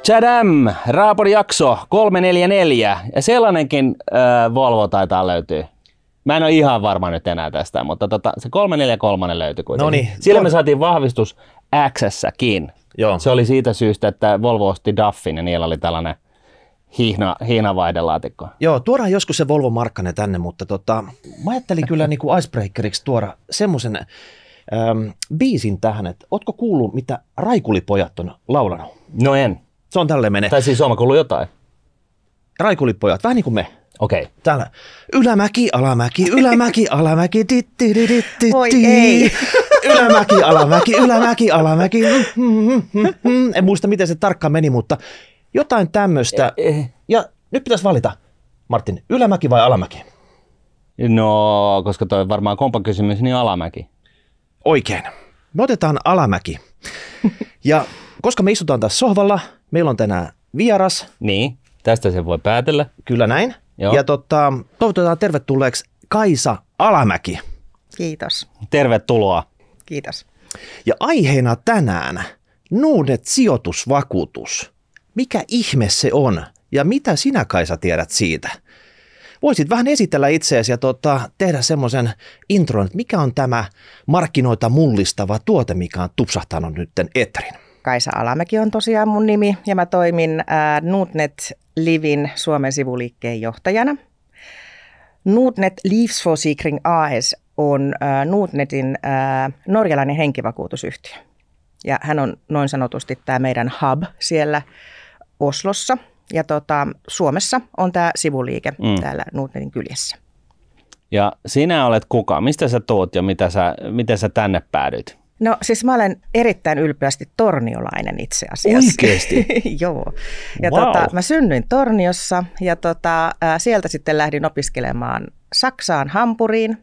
Tchadam, Raapori jakso 344 ja sellainenkin Volvo taitaa löytyä. Mä en ole ihan varma nyt enää tästä, mutta se 343 löytyi kuitenkin. Noniin. Sillä me saatiin vahvistus X-säkin. Joo. Se oli siitä syystä, että Volvo osti Duffin ja niillä oli tällainen hihnavaidelaatikko. Joo, tuodaan joskus se Volvo Markkanen tänne, mutta mä ajattelin kyllä niin kuin icebreakeriksi tuoda semmoisen biisin tähän, että ootko kuullut, mitä Raikulipojat on laulanut? No en. Se on tälleen menee. Tai siis oon kuullut jotain. Raikulipojat, vähän niin kuin me. Okei. Okay. Täällä ylämäki, alamäki, ylämäki, alamäki, ditti. Voi ei. Ylämäki, alamäki. En muista, miten se tarkkaan meni, mutta jotain tämmöistä. Ja nyt pitäisi valita, Martin, ylämäki vai alamäki? No, koska toi varmaan kompakysymys, niin alamäki. Oikein. Me otetaan alamäki. Ja koska me istutaan tässä sohvalla, meillä on tänään vieras. Niin, tästä se voi päätellä. Kyllä näin. Joo. Ja toivotetaan tervetulleeksi Kaisa Alamäki. Kiitos. Tervetuloa. Kiitos. Ja aiheena tänään Nordnet-sijoitusvakuutus. Mikä ihme se on ja mitä sinä, Kaisa, tiedät siitä? Voisit vähän esitellä itseäsi ja tehdä semmoisen intron, että mikä on tämä markkinoita mullistava tuote, mikä on tupsahtanut nytten eterin. Kaisa Alamäki on tosiaan mun nimi ja mä toimin Nordnet Livin Suomen sivuliikkeen johtajana. Nordnet Livsforsikring AS on Nordnetin norjalainen henkivakuutusyhtiö. Ja hän on noin sanotusti tämä meidän hub siellä Oslossa. Ja Suomessa on tämä sivuliike täällä Nordnetin kyljessä. Ja sinä olet kuka? Mistä sä tuut ja miten sä tänne päädyit? No siis mä olen erittäin ylpeästi torniolainen itse asiassa. Oikeesti? Joo. Ja wow. Mä synnyin Torniossa ja sieltä sitten lähdin opiskelemaan Saksaan Hampuriin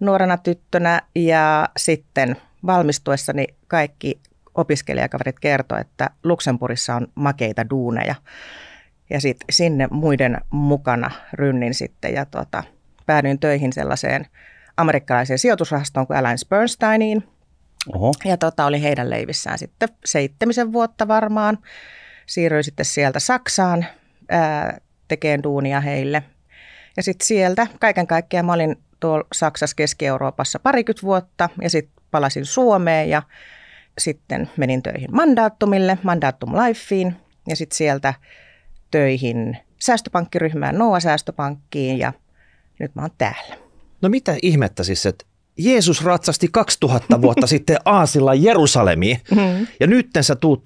nuorena tyttönä ja sitten valmistuessani kaikki opiskelijakaverit kertoi, että Luxemburgissa on makeita duuneja ja sitten sinne muiden mukana rynnin sitten ja päädyin töihin sellaiseen amerikkalaiseen sijoitusrahastoon kuin AllianceBernsteiniin. Oho. Ja oli heidän leivissään sitten 7 vuotta varmaan. Siirryin sitten sieltä Saksaan tekemään duunia heille. Ja sitten sieltä kaiken kaikkiaan mä olin tuolla Saksassa Keski-Euroopassa 20 vuotta ja sitten palasin Suomeen ja sitten menin töihin Mandatum Lifeen ja sitten sieltä töihin säästöpankkiryhmään Noa-säästöpankkiin ja nyt mä oon täällä. No mitä ihmettä siis, että Jeesus ratsasti 2000 vuotta sitten aasilla Jerusalemiin ja nyt sä tuut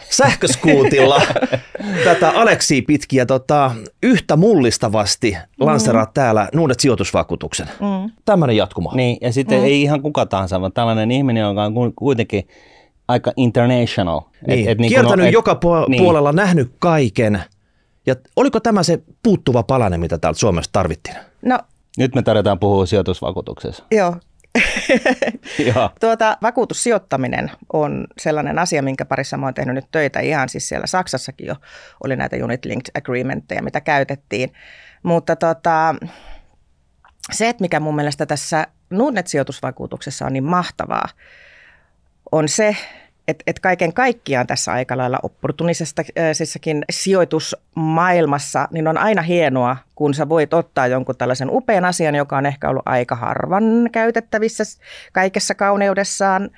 sähköskuutilla tätä Aleksia pitkin ja yhtä mullistavasti lanseraat täällä Nordnet-sijoitusvakuutuksen. Tämmöinen jatkuma. Niin, ja sitten ei ihan kuka tahansa, vaan tällainen ihminen, joka on kuitenkin aika international. Niin, kiertänyt joka puolella, nähnyt kaiken. Ja oliko tämä se puuttuva palanen, mitä täältä Suomessa tarvittiin? No, nyt me tarvitaan puhua sijoitusvakuutuksessa. Joo. Joo. Vakuutussijoittaminen on sellainen asia, minkä parissa mä oon tehnyt nyt töitä. Ihan siis siellä Saksassakin jo oli näitä unit linked agreementteja, mitä käytettiin. Mutta se, että mikä mun mielestä tässä Nordnet-sijoitusvakuutuksessa on niin mahtavaa, on se, että kaiken kaikkiaan tässä aika lailla opportunistisessakin sijoitusmaailmassa, niin on aina hienoa, kun sä voit ottaa jonkun tällaisen upean asian, joka on ehkä ollut aika harvan käytettävissä kaikessa kauneudessaan,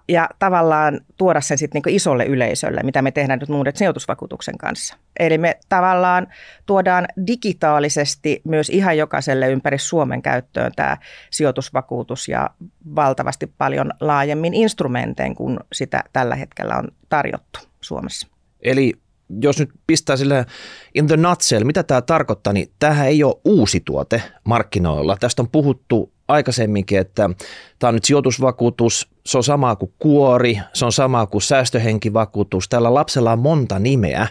ja tavallaan tuoda sen sitten niin isolle yleisölle, mitä me tehdään nyt Nordnet-sijoitusvakuutuksen kanssa. Eli me tavallaan tuodaan digitaalisesti myös ihan jokaiselle ympäri Suomen käyttöön tämä sijoitusvakuutus ja valtavasti paljon laajemmin instrumentein kuin sitä tällä hetkellä on tarjottu Suomessa. Eli jos nyt pistää sille in the nutshell, mitä tämä tarkoittaa, niin tämähän ei ole uusi tuote markkinoilla. Tästä on puhuttu aikaisemminkin, että tämä on nyt sijoitusvakuutus, se on samaa kuin kuori, se on samaa kuin säästöhenkivakuutus. Tällä lapsella on monta nimeä,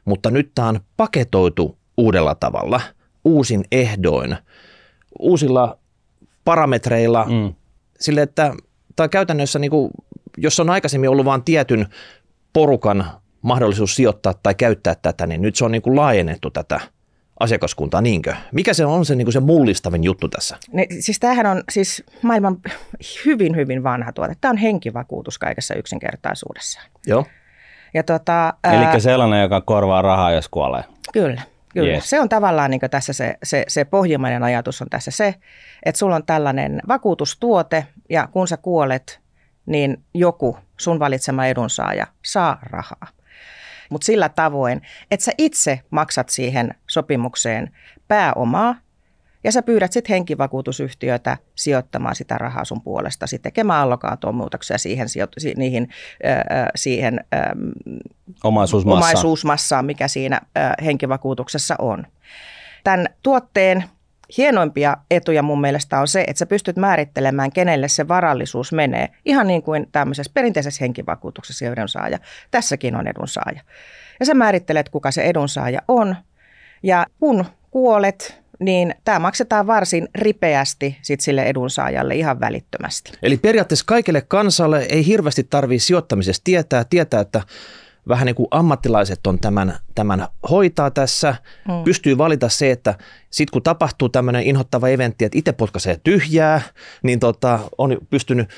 mutta nyt tämä on paketoitu uudella tavalla, uusin ehdoin, uusilla parametreilla, sille, että tämä käytännössä, niin kuin, jos on aikaisemmin ollut vain tietyn porukan mahdollisuus sijoittaa tai käyttää tätä, niin nyt se on niin kuin laajennettu tätä asiakaskuntaa, niinkö? Mikä se on se, niin kuin se mullistavin juttu tässä? Siis tämähän on siis maailman hyvin, hyvin vanha tuote. Tämä on henkivakuutus kaikessa yksinkertaisuudessaan. Joo. Ja eli sellainen, joka korvaa rahaa, jos kuolee. Kyllä. Yes. Se on tavallaan niin tässä se pohjimmainen ajatus on tässä se, että sulla on tällainen vakuutustuote ja kun sä kuolet, niin joku sun valitsema edunsaaja saa rahaa. Mutta sillä tavoin, että sä itse maksat siihen sopimukseen pääomaa ja sä pyydät sitten henkivakuutusyhtiötä sijoittamaan sitä rahaa sun puolestasi, tekemään allokaatiomuutoksia siihen omaisuusmassaan, mikä siinä henkivakuutuksessa on. Tämän tuotteen hienoimpia etuja mun mielestä on se, että sä pystyt määrittelemään, kenelle se varallisuus menee. Ihan niin kuin tämmöisessä perinteisessä henkivakuutuksessa edunsaaja. Tässäkin on edunsaaja. Ja sä määrittelet, kuka se edunsaaja on. Ja kun kuolet, niin tämä maksetaan varsin ripeästi sit sille edunsaajalle ihan välittömästi. Eli periaatteessa kaikille kansalle ei hirveästi tarvitse sijoittamisesta tietää, että vähän niin kuin ammattilaiset on tämän hoitaa tässä, pystyy valita se, että sitten kun tapahtuu tämmöinen inhottava eventti, että itse potkaisee tyhjää, niin on pystynyt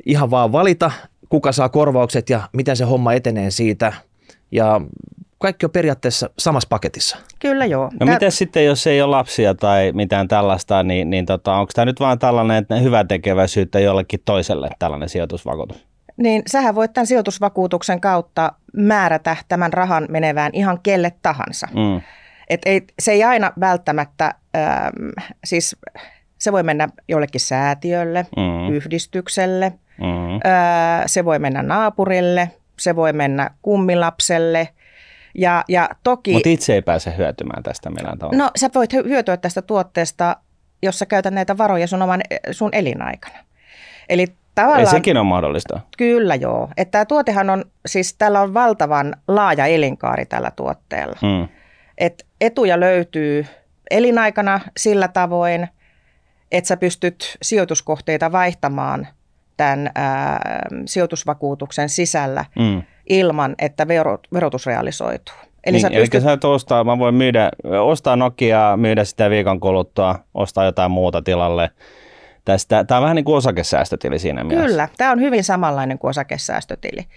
ihan vaan valita, kuka saa korvaukset ja miten se homma etenee siitä. Ja kaikki on periaatteessa samassa paketissa. Kyllä joo. No miten sitten, jos ei ole lapsia tai mitään tällaista, niin onko tämä nyt vaan tällainen, että hyväntekeväisyyttä jollekin toiselle tällainen sijoitusvakuutus? Niin sähän voit tämän sijoitusvakuutuksen kautta määrätä tämän rahan menevään ihan kelle tahansa. Se ei aina välttämättä, siis se voi mennä jollekin säätiölle, yhdistykselle, se voi mennä naapurille, se voi mennä kummilapselle. Ja toki, mutta itse ei pääse hyötymään tästä millään tavalla. No sä voit hyötyä tästä tuotteesta, jos sä käytät näitä varoja sun elinaikana. Eli tavallaan, ei sekin ole mahdollista. Kyllä joo. Että tämä tuotehan on, siis tällä on valtavan laaja elinkaari tällä tuotteella. Et etuja löytyy elinaikana sillä tavoin, että sä pystyt sijoituskohteita vaihtamaan tämän sijoitusvakuutuksen sisällä ilman, että verotus realisoituu. Eli sä et ostaa, mä voin ostaa Nokiaa, myydä sitä viikon kuluttua, ostaa jotain muuta tilalle. Tämä on vähän niin kuin osakesäästötili siinä mielessä. Kyllä, tämä on hyvin samanlainen kuin osakesäästötili.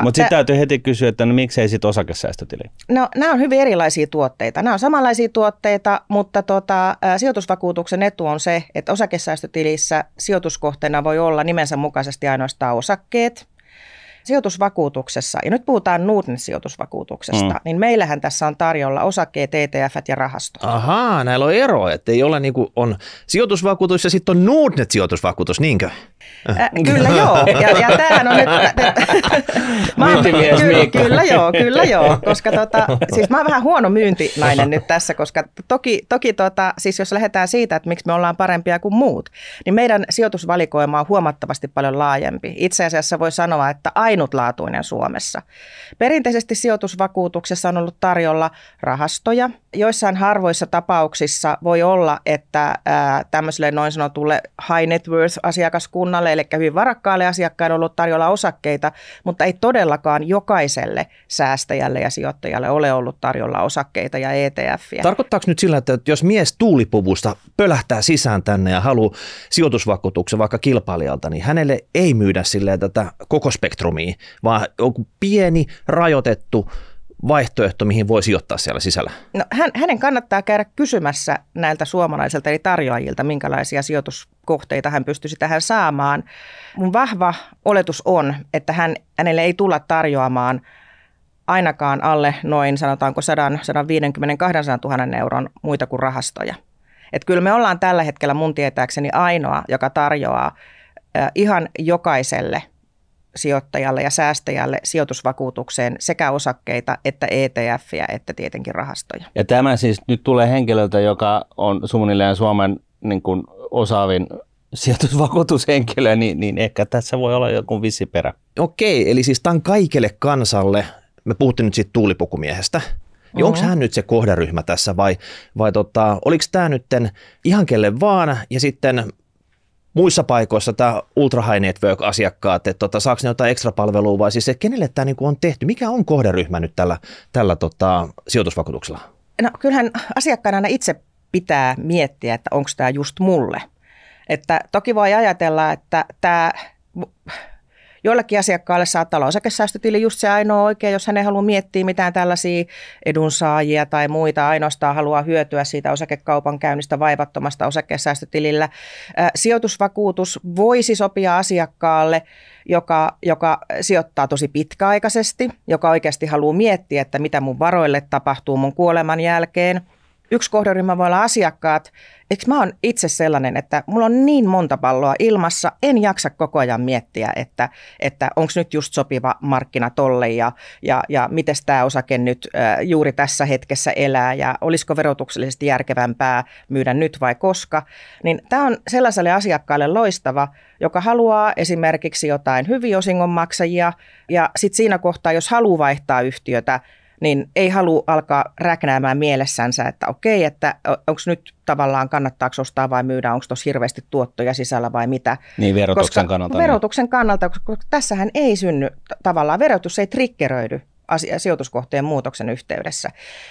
Mutta sitten täytyy heti kysyä, että no miksei sitten osakesäästötili? No nämä on hyvin erilaisia tuotteita. Nämä on samanlaisia tuotteita, mutta sijoitusvakuutuksen etu on se, että osakesäästötilissä sijoituskohteena voi olla nimensä mukaisesti ainoastaan osakkeet. Sijoitusvakuutuksessa, ja nyt puhutaan Nordnet-sijoitusvakuutuksesta, niin meillähän tässä on tarjolla osakkeet, ETF:t ja rahastot. Ahaa, näillä on ero, että ei ole niin kuin on sijoitusvakuutus ja sitten on Nordnet-sijoitusvakuutus, niinkö? Kyllä joo, ja tämähän on nyt... Kyllä joo, koska siis mä oon vähän huono myyntinainen nyt tässä, koska toki siis jos lähdetään siitä, että miksi me ollaan parempia kuin muut, niin meidän sijoitusvalikoima on huomattavasti paljon laajempi. Itse asiassa voi sanoa, että ainutlaatuinen Suomessa. Perinteisesti sijoitusvakuutuksessa on ollut tarjolla rahastoja. Joissain harvoissa tapauksissa voi olla, että tämmöiselle noin sanotulle high net worth asiakaskunnalle, eli hyvin varakkaalle asiakkaille on ollut tarjolla osakkeita, mutta ei todellakaan jokaiselle säästäjälle ja sijoittajalle ole ollut tarjolla osakkeita ja ETF:iä. Tarkoittaako nyt sillä, että jos mies tuulipuvusta pölähtää sisään tänne ja haluaa sijoitusvakuutuksen vaikka kilpailijalta, niin hänelle ei myydä silleen tätä koko spektrumia, vaan on pieni, rajoitettu vaihtoehto, mihin voi sijoittaa siellä sisällä? No, hänen kannattaa käydä kysymässä näiltä suomalaisilta eli tarjoajilta, minkälaisia sijoituskohteita hän pystyisi tähän saamaan. Mun vahva oletus on, että hänelle ei tulla tarjoamaan ainakaan alle noin sanotaanko 150-200 000 euron muita kuin rahastoja. Et kyllä me ollaan tällä hetkellä mun tietääkseni ainoa, joka tarjoaa ihan jokaiselle sijoittajalle ja säästäjälle sijoitusvakuutukseen sekä osakkeita että ETF:iä että tietenkin rahastoja. Ja tämä siis nyt tulee henkilöltä, joka on suunnilleen Suomen niin kuin osaavin sijoitusvakuutushenkilö, niin ehkä tässä voi olla joku vissi perä. Okei, eli siis tämän kaikelle kansalle, me puhuttiin nyt siitä tuulipukumiehestä, niin onko hän nyt se kohderyhmä tässä vai oliko tämä nyt ihan kelle vaan ja sitten muissa paikoissa tämä ultra high network-asiakkaat, että saako ne jotain ekstra palvelua vai siis kenelle tämä niinku on tehty? Mikä on kohderyhmä nyt tällä sijoitusvakuutuksella? No kyllähän asiakkaana aina itse pitää miettiä, että onko tämä just mulle. Että toki voi ajatella, että tämä joillekin asiakkaalle saattaa olla osakesäästötili just se ainoa oikein, jos hän ei halua miettiä mitään tällaisia edunsaajia tai muita, ainoastaan haluaa hyötyä siitä osakekaupan käynnistä vaivattomasta osakesäästötilillä. Sijoitusvakuutus voisi sopia asiakkaalle, joka sijoittaa tosi pitkäaikaisesti, joka oikeasti haluaa miettiä, että mitä mun varoille tapahtuu mun kuoleman jälkeen. Yksi kohderyhmä voi olla asiakkaat. Eikö mä oon itse sellainen, että mulla on niin monta palloa ilmassa, en jaksa koko ajan miettiä, että onko nyt just sopiva markkina tolle ja miten tämä osake nyt juuri tässä hetkessä elää ja olisiko verotuksellisesti järkevämpää myydä nyt vai koska. Niin tämä on sellaiselle asiakkaalle loistava, joka haluaa esimerkiksi jotain hyviä osingonmaksajia ja sitten siinä kohtaa, jos haluaa vaihtaa yhtiötä, niin ei halua alkaa räknäämään mielessänsä, että okei, että onko nyt tavallaan kannattaako ostaa vai myydä, onko tuossa hirveästi tuottoja sisällä vai mitä. Niin verotuksen kannalta. Verotuksen kannalta, koska tässähän ei synny tavallaan, verotus ei triggeröidy sijoituskohteen muutoksen yhteydessä.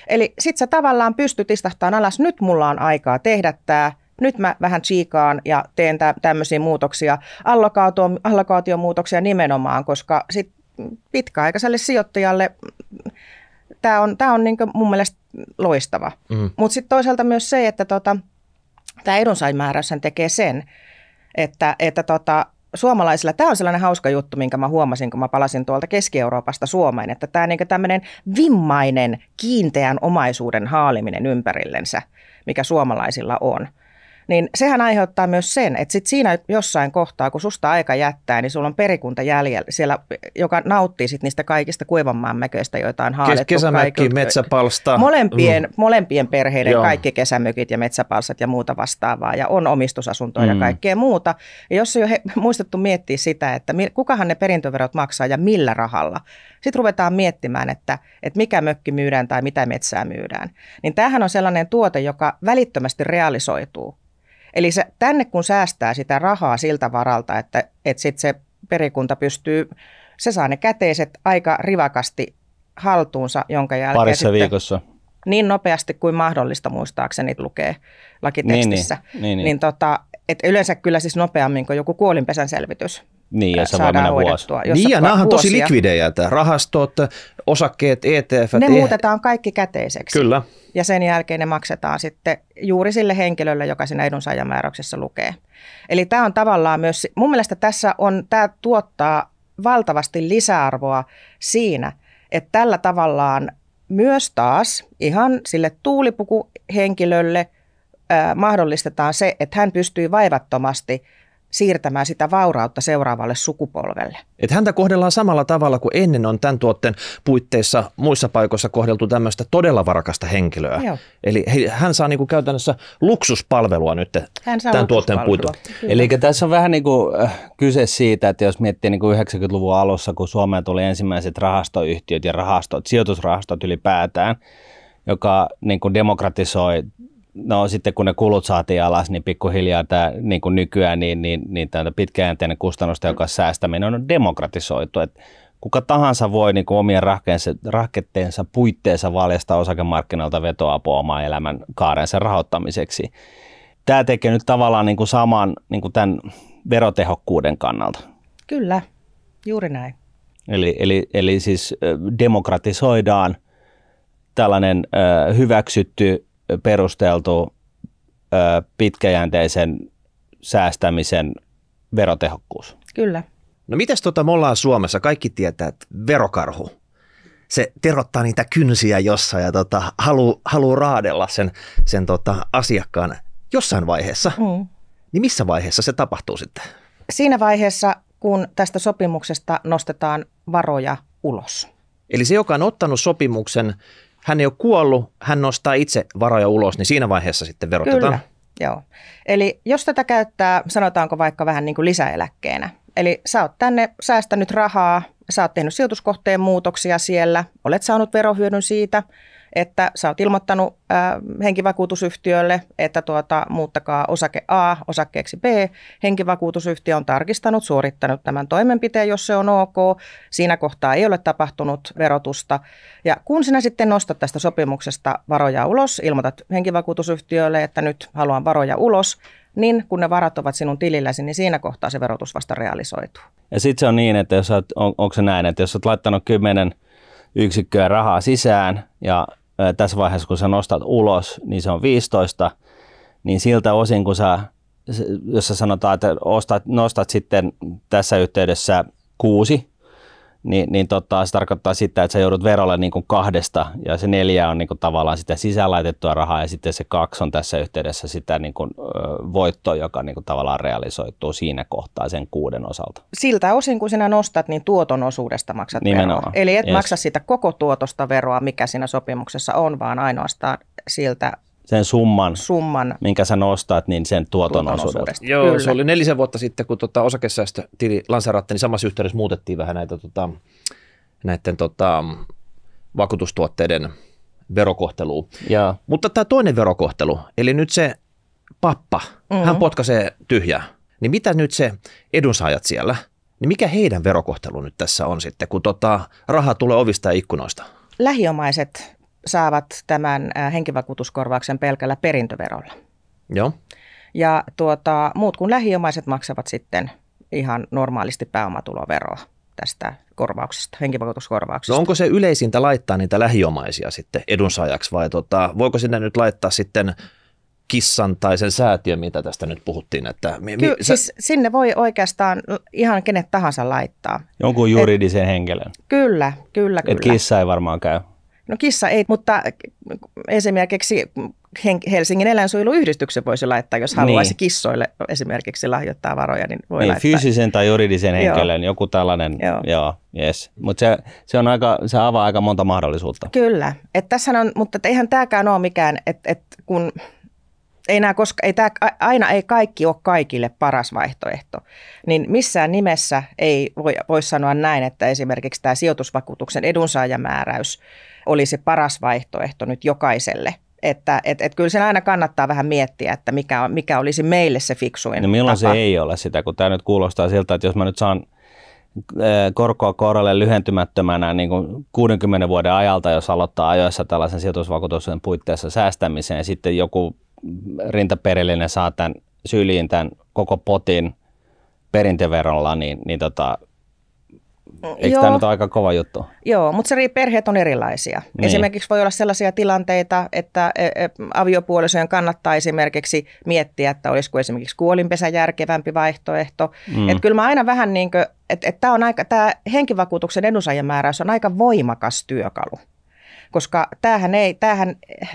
Eli sitten sä tavallaan pystyt istahtamaan alas, nyt mulla on aikaa tehdä tämä, nyt mä vähän tsiikaan ja teen tämmöisiä muutoksia, allokaatiomuutoksia nimenomaan, koska sit pitkäaikaiselle sijoittajalle tämä on niin kuin mun mielestä loistava. Mutta sitten toisaalta myös se, että tämä edunsaajamääräyshän tekee sen, että suomalaisilla, tämä on sellainen hauska juttu, minkä mä huomasin, kun mä palasin tuolta Keski-Euroopasta Suomeen, että tämä niin tämmöinen vimmainen kiinteän omaisuuden haaliminen ympärillensä, mikä suomalaisilla on. Niin sehän aiheuttaa myös sen, että sit siinä jossain kohtaa, kun susta aika jättää, niin sulla on perikunta jäljellä, siellä, joka nauttii sit niistä kaikista kuivanmaan mäköistä, joita on haalittu. Kesämökki, metsäpalsta. Molempien perheiden Joo. kaikki kesämökit ja metsäpalstat ja muuta vastaavaa, ja on omistusasuntoja ja kaikkea muuta. Ja jos ei ole muistettu miettiä sitä, että kukahan ne perintöverot maksaa ja millä rahalla, sitten ruvetaan miettimään, että mikä mökki myydään tai mitä metsää myydään. Niin tämähän on sellainen tuote, joka välittömästi realisoituu. Eli tänne kun säästää sitä rahaa siltä varalta, että sitten se perikunta pystyy, se saa ne käteiset aika rivakasti haltuunsa, jonka jälkeen parissa viikossa. Niin nopeasti kuin mahdollista muistaakseni lukee lakitekstissä. Niin. Et yleensä kyllä siis nopeammin kuin joku kuolinpesän selvitys. Niin, jos se voi mennä vuosi. Niin, ja nämä on tosi likvidejä, tämä rahastot, osakkeet, ETF. Ne muutetaan kaikki käteiseksi. Kyllä. Ja sen jälkeen ne maksetaan sitten juuri sille henkilölle, joka siinä edunsaajamääräyksessä lukee. Eli tämä on tavallaan myös, mun mielestä tämä tuottaa valtavasti lisäarvoa siinä, että tällä tavallaan myös taas ihan sille tuulipukuhenkilölle mahdollistetaan se, että hän pystyy vaivattomasti siirtämään sitä vaurautta seuraavalle sukupolvelle. Että häntä kohdellaan samalla tavalla kuin ennen on tämän tuotteen puitteissa muissa paikoissa kohdeltu tämmöistä todella varakasta henkilöä. Joo. Eli hän saa niinku käytännössä luksuspalvelua nyt tämän tuotteen puitteissa. Eli tässä on vähän niin kuin kyse siitä, että jos miettii niin kuin 90-luvun alussa, kun Suomeen tuli ensimmäiset rahastoyhtiöt ja sijoitusrahastot ylipäätään, joka niin kuin demokratisoi. No sitten kun ne kulut saatiin alas, niin pikkuhiljaa tämä niin kuin nykyään niin tämä pitkäjänteinen kustannustehokas säästäminen on demokratisoitu. Et kuka tahansa voi niin kuin omien rahketteensa puitteissa valjastaa osakemarkkinoilta vetoapua oman elämän kaarensa rahoittamiseksi. Tämä tekee nyt tavallaan niin kuin saman niin kuin tämän verotehokkuuden kannalta. Kyllä, juuri näin. Eli siis demokratisoidaan tällainen hyväksytty perusteltu pitkäjänteisen säästämisen verotehokkuus. Kyllä. No mites me ollaan Suomessa, kaikki tietää, että verokarhu, se terottaa niitä kynsiä jossain ja haluaa raadella sen asiakkaan jossain vaiheessa. Niin missä vaiheessa se tapahtuu sitten? Siinä vaiheessa, kun tästä sopimuksesta nostetaan varoja ulos. Eli se, joka on ottanut sopimuksen, hän ei ole kuollut, hän nostaa itse varoja ulos, niin siinä vaiheessa sitten verotetaan. Kyllä, joo. Eli jos tätä käyttää, sanotaanko vaikka vähän niin kuin lisäeläkkeenä. Eli sä oot tänne säästänyt rahaa, sä oot tehnyt sijoituskohteen muutoksia siellä, olet saanut verohyödyn siitä, että sä oot ilmoittanut henkivakuutusyhtiölle, että muuttakaa osake A osakkeeksi B. Henkivakuutusyhtiö on tarkistanut, suorittanut tämän toimenpiteen, jos se on ok. Siinä kohtaa ei ole tapahtunut verotusta. Ja kun sinä sitten nostat tästä sopimuksesta varoja ulos, ilmoitat henkivakuutusyhtiölle, että nyt haluan varoja ulos, niin kun ne varat ovat sinun tililläsi, niin siinä kohtaa se verotus vasta realisoituu. Ja sitten se on niin, että jos onko se näin, että jos olet laittanut 10 yksikköä rahaa sisään ja tässä vaiheessa, kun sä nostat ulos, niin se on 15, niin siltä osin, kun jos sä sanotaan, että nostat sitten tässä yhteydessä 6, niin se tarkoittaa sitä, että sä joudut verolle niin kuin 2 ja se 4 on niin kuin tavallaan sitä sisään laitettua rahaa ja sitten se 2 on tässä yhteydessä sitä niin kuin voittoa, joka niin kuin tavallaan realisoituu siinä kohtaa sen 6 osalta. Siltä osin, kun sinä nostat, niin tuoton osuudesta maksat veroa. Eli et maksa sitä koko tuotosta veroa, mikä siinä sopimuksessa on, vaan ainoastaan siltä sen summan, minkä sä nostat, niin sen tuoton osuudesta. Joo, kyllä. Se oli 4 vuotta sitten, kun osakesäästötili lanseerattiin, niin samassa yhteydessä muutettiin vähän näiden vakuutustuotteiden verokohtelua. Ja. Mutta tämä toinen verokohtelu, eli nyt se pappa, hän potkaisee tyhjää, niin mitä nyt se edunsaajat siellä, niin mikä heidän verokohtelu nyt tässä on sitten, kun rahaa tulee ovista ja ikkunoista? Lähiomaiset saavat tämän henkivakuutuskorvauksen pelkällä perintöverolla. Joo. Ja muut kuin lähiomaiset maksavat sitten ihan normaalisti pääomatuloveroa tästä korvauksesta, henkivakuutuskorvauksesta. No onko se yleisintä laittaa niitä lähiomaisia sitten edunsaajaksi vai voiko sinne nyt laittaa sitten kissan tai sen säätiön, mitä tästä nyt puhuttiin? Että siis sinne voi oikeastaan ihan kenet tahansa laittaa. Jonkun juridisen henkilön. Kyllä. Et kissa ei varmaan käy. No kissa ei, mutta esimerkiksi Helsingin eläinsuojeluyhdistyksen voisi laittaa, jos haluaisi kissoille esimerkiksi lahjoittaa varoja, niin voi laittaa. Fyysisen tai juridisen henkilön, joku tällainen, yes. Mutta se avaa aika monta mahdollisuutta. Kyllä, mutta eihän tämäkään ole mikään, että kun aina ei kaikki ole kaikille paras vaihtoehto, niin missään nimessä ei voi sanoa näin, että esimerkiksi tämä sijoitusvakuutuksen edunsaajamääräys olisi paras vaihtoehto nyt jokaiselle. Että kyllä sen aina kannattaa vähän miettiä, että mikä olisi meille se fiksuin no milloin tapa. Se ei ole sitä, kun tämä nyt kuulostaa siltä, että jos mä nyt saan korkoa korolle lyhentymättömänä niin kuin 60 vuoden ajalta, jos aloittaa ajoissa tällaisen sijoitusvakuutuksen puitteissa säästämiseen ja sitten joku rintaperillinen saa tämän syliin tämän koko potin perintöverolla, niin eikö tämä nyt ole aika kova juttu? Joo, mutta perheet on erilaisia. Niin. Esimerkiksi voi olla sellaisia tilanteita, että aviopuolisojen kannattaa esimerkiksi miettiä, että olisiko esimerkiksi kuolinpesä järkevämpi vaihtoehto. Että kyllä mä aina vähän niin kuin, että tämä henkivakuutuksen edunsaajamääräys on aika voimakas työkalu. Koska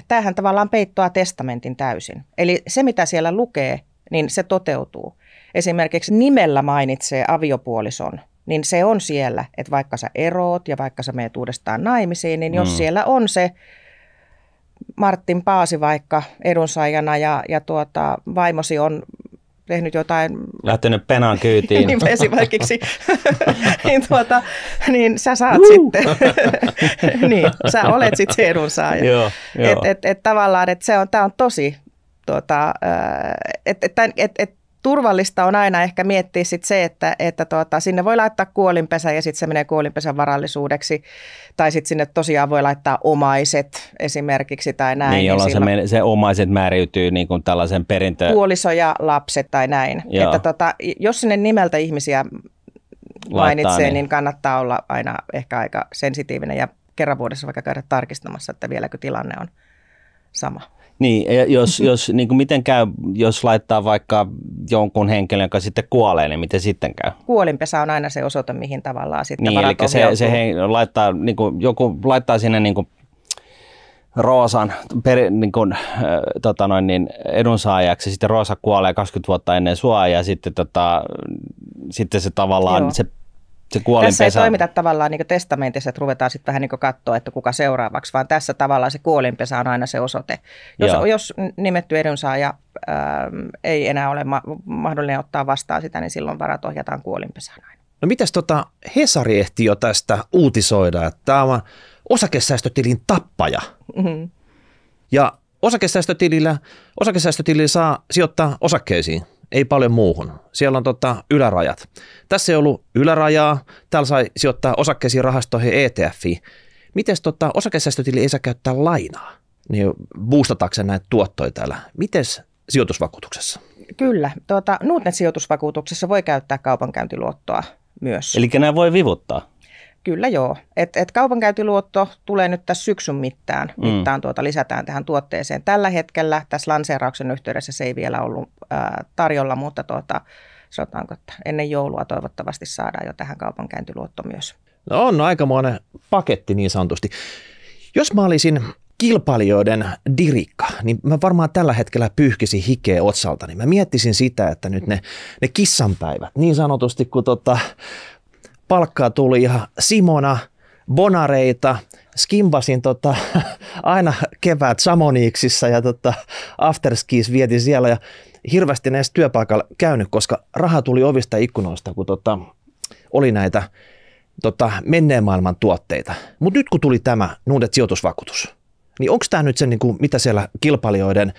tämähän tavallaan peittoaa testamentin täysin. Eli se, mitä siellä lukee, niin se toteutuu. Esimerkiksi nimellä mainitsee aviopuolison, niin se on siellä, että vaikka sä eroot ja vaikka sä meet uudestaan naimisiin, niin jos siellä on se Martin Paasi vaikka edunsaajana ja vaimosi on tehnyt jotain... Lähtenyt penaan kyytiin. niin esimerkiksi, niin sä saat sitten, niin sä olet sitten se edunsaaja. Joo. Tavallaan, että tämä on tosi, turvallista on aina ehkä miettiä sit se, että sinne voi laittaa kuolinpesä ja sitten se menee kuolinpesän varallisuudeksi. Tai sitten sinne tosiaan voi laittaa omaiset esimerkiksi tai näin. Niin, jolloin se omaiset määräytyy niin kuin tällaisen puoliso ja lapset tai näin. Että jos sinne nimeltä ihmisiä mainitsee, niin kannattaa olla aina ehkä aika sensitiivinen ja kerran vuodessa vaikka käydä tarkistamassa, että vieläkö tilanne on sama. Niin, jos niin kuin miten käy, jos laittaa vaikka jonkun henkilön, joka sitten kuolee, niin miten sitten käy? Kuolinpesä on aina se osoite, mihin tavallaan sitten niin, varat ohjautuu. Se laittaa, niin kuin, joku laittaa sinne niin kuin Roosan edunsaajaksi, sitten Roosa kuolee 20 vuotta ennen sua ja sitten se tavallaan se kuolinpesä. Tässä ei toimita tavallaan niin testamentissa, että ruvetaan sitten vähän niin katsoa, että kuka seuraavaksi, vaan tässä tavallaan se kuolinpesä on aina se osoite. Jos nimetty edunsaaja ei enää ole mahdollinen ottaa vastaan sitä, niin silloin varat ohjataan kuolinpesään aina. No mitäs Hesari ehti jo tästä uutisoida, että tämä on osakesäästötilin tappaja. Mm-hmm. Ja osakesäästötilillä saa sijoittaa osakkeisiin, ei paljon muuhun. Siellä on ylärajat. Tässä ei ollut ylärajaa, täällä sai sijoittaa osakkeisiin, rahastoihin, ETFiin. Miten osakesäästötili ei saa käyttää lainaa, niin boostatakseen näitä tuottoja täällä. Miten sijoitusvakuutuksessa? Kyllä. Nordnet-sijoitusvakuutuksessa voi käyttää kaupankäyntiluottoa myös. Eli nämä voi vivuttaa? Kyllä joo. Et kaupankäyntiluotto tulee nyt tässä syksyn mittaan lisätään tähän tuotteeseen. Tällä hetkellä tässä lanseerauksen yhteydessä se ei vielä ollut tarjolla, mutta sanotaanko, että ennen joulua toivottavasti saadaan jo tähän kaupankäyntiluotto myös. No on aikamoinen paketti niin sanotusti. Jos mä olisin kilpailijoiden dirikka, niin mä varmaan tällä hetkellä pyyhkisin hikeä otsalta, niin mä miettisin sitä, että nyt ne kissanpäivät, niin sanotusti kun palkkaa tuli ihan Simona, bonareita, skimbasin aina kevät Samoniiksissa ja afterskis vietin siellä ja hirveästi näissä työpaikalla käynyt, koska raha tuli ovista ikkunoista, kun oli näitä menneen maailman tuotteita. Mutta nyt kun tuli tämä Nordnet-sijoitusvakuutus, niin onko tämä nyt se, mitä siellä kilpailijoiden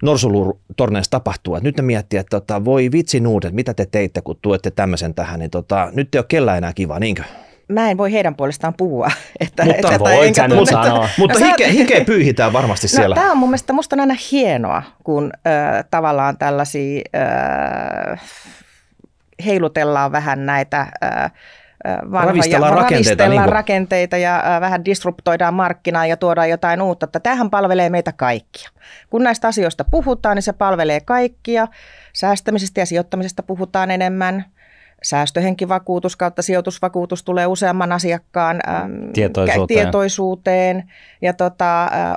norsulutorneissa tapahtuu? Et nyt ne miettii, että voi vitsi Nordnet, mitä te teitte, kun tuette tämmöisen tähän, niin nyt ei ole kellään enää kiva, niinkö? Mä en voi heidän puolestaan puhua. Mutta hikeä pyyhitään varmasti siellä. Tämä on musta on aina hienoa, kun tavallaan tällaisia heilutellaan vähän näitä ravistellaan rakenteita ja vähän disruptoidaan markkinaa ja tuodaan jotain uutta. Tämähän palvelee meitä kaikkia. Kun näistä asioista puhutaan, niin se palvelee kaikkia. Säästämisestä ja sijoittamisesta puhutaan enemmän. Säästöhenkivakuutus kautta sijoitusvakuutus tulee useamman asiakkaan tietoisuuteen. Ja